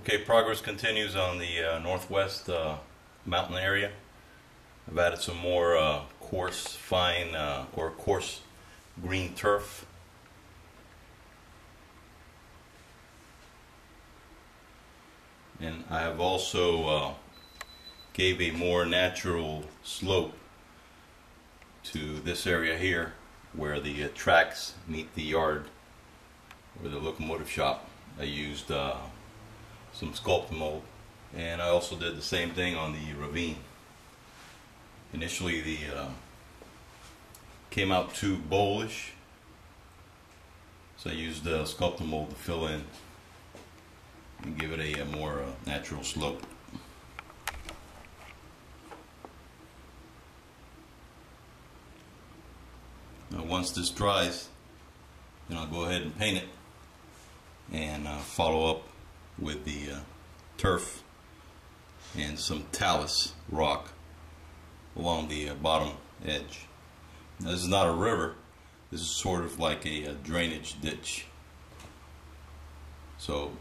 Okay, progress continues on the northwest mountain area. I've added some more coarse, fine, or coarse green turf. And I have also gave a more natural slope to this area here where the tracks meet the yard or the locomotive shop. I used some sculpt mold, and I also did the same thing on the ravine. Initially the came out too bowlish, so I used sculpt mold to fill in and give it a more natural slope. Now once this dries, then I'll go ahead and paint it and follow up with the turf and some talus rock along the bottom edge. Now, this is not a river, this is sort of like a drainage ditch, so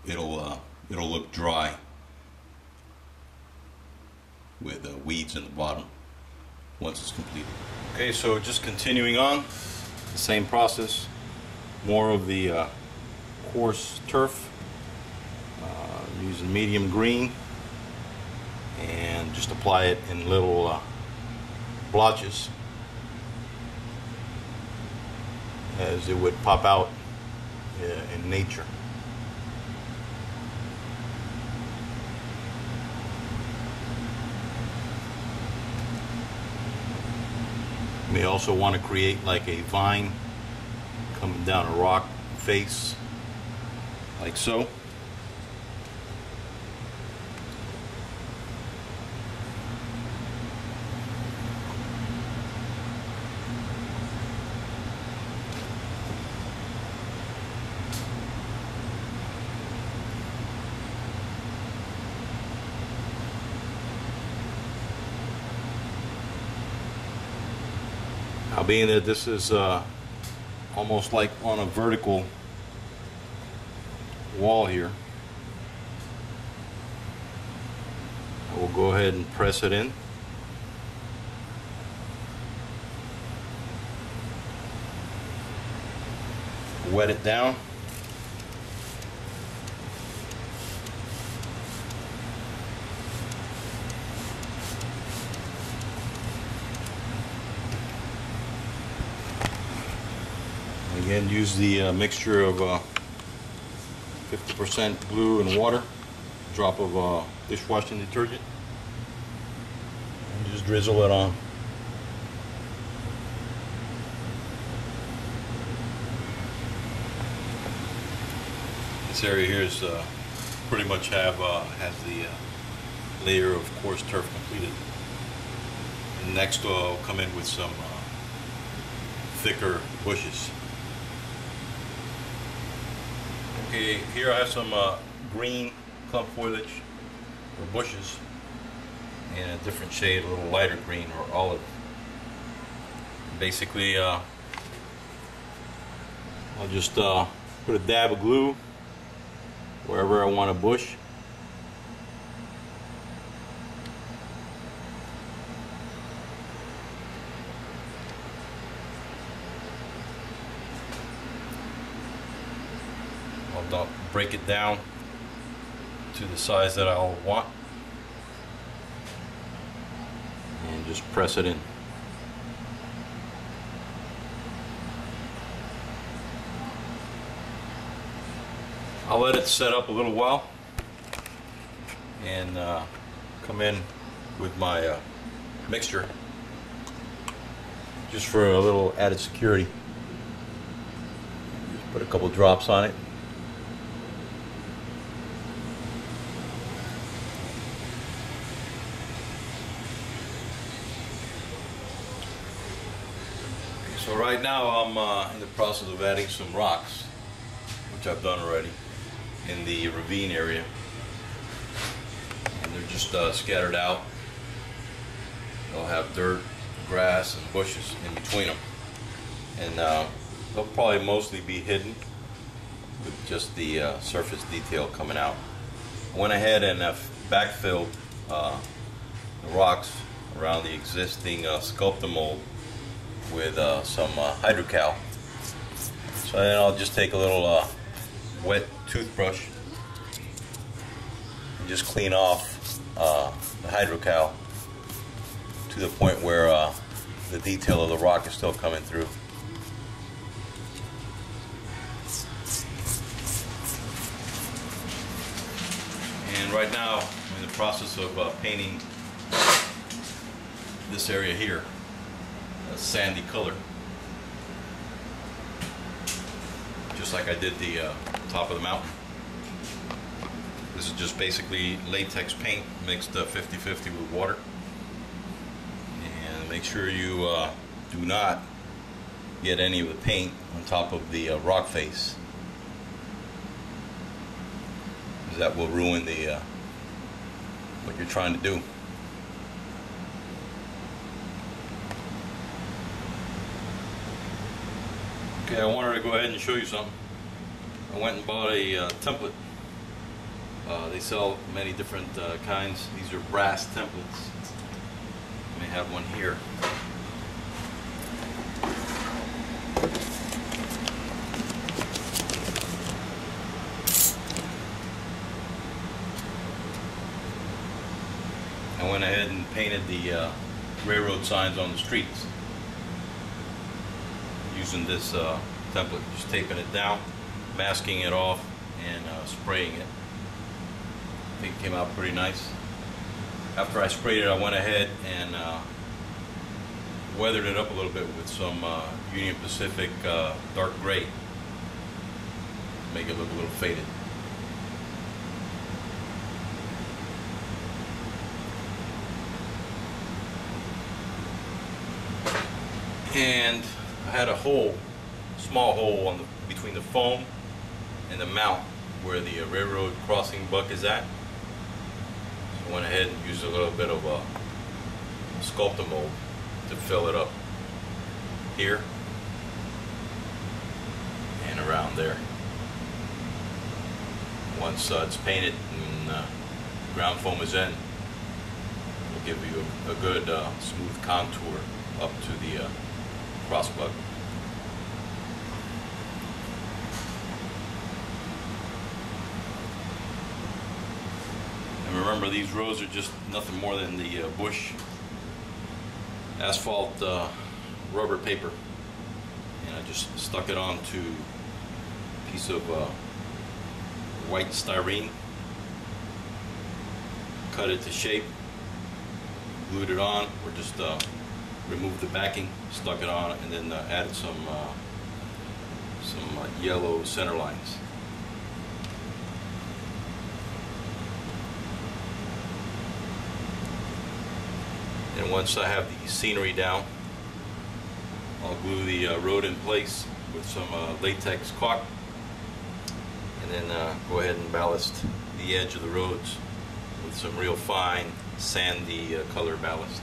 it'll look dry with weeds in the bottom once it's completed. Okay, so just continuing on the same process, more of the coarse turf, using medium green, and just apply it in little blotches as it would pop out in nature. You may also want to create like a vine coming down a rock face, like so. Now, being that this is almost like on a vertical wall here, I will go ahead and press it in. Wet it down. Again, use the mixture of 50% glue and water, a drop of dishwashing detergent, and just drizzle it on. This area here is pretty much has the layer of coarse turf completed. And next I'll come in with some thicker bushes. Okay, here I have some green clump foliage or bushes in a different shade, a little lighter green or olive. Basically, I'll just put a dab of glue wherever I want a bush. I'll break it down to the size that I'll want and just press it in. I'll let it set up a little while and come in with my mixture just for a little added security. Just put a couple drops on it. So right now I'm in the process of adding some rocks, which I've done already, in the ravine area, and they're just scattered out. They'll have dirt, grass, and bushes in between them, and they'll probably mostly be hidden with just the surface detail coming out. went ahead and backfilled the rocks around the existing sculptor mold with some hydrocal. So then I'll just take a little wet toothbrush and just clean off the hydrocal to the point where the detail of the rock is still coming through. And right now I'm in the process of painting this area here a sandy color, just like I did the top of the mountain. This is just basically latex paint mixed 50-50 with water. And make sure you do not get any of the paint on top of the rock face, because that will ruin the what you're trying to do. Okay, I wanted to go ahead and show you something. I went and bought a template. They sell many different kinds. These are brass templates. I may have one here. I went ahead and painted the railroad signs on the streets using this template, just taping it down, masking it off, and spraying it. I think it came out pretty nice. After I sprayed it, I went ahead and weathered it up a little bit with some Union Pacific dark gray to make it look a little faded. And I had a hole, small hole on between the foam and the mount where the railroad crossing buck is at. So I went ahead and used a little bit of a sculptor mold to fill it up here and around there. Once it's painted and ground foam is in, it'll give you a good smooth contour up to the cross buck. And remember, these roads are just nothing more than the bush asphalt rubber paper, and I just stuck it onto a piece of white styrene, cut it to shape, glued it on, or just removed the backing, stuck it on, and then added some yellow center lines. And once I have the scenery down, I'll glue the road in place with some latex caulk, and then go ahead and ballast the edge of the roads with some real fine sandy color ballast.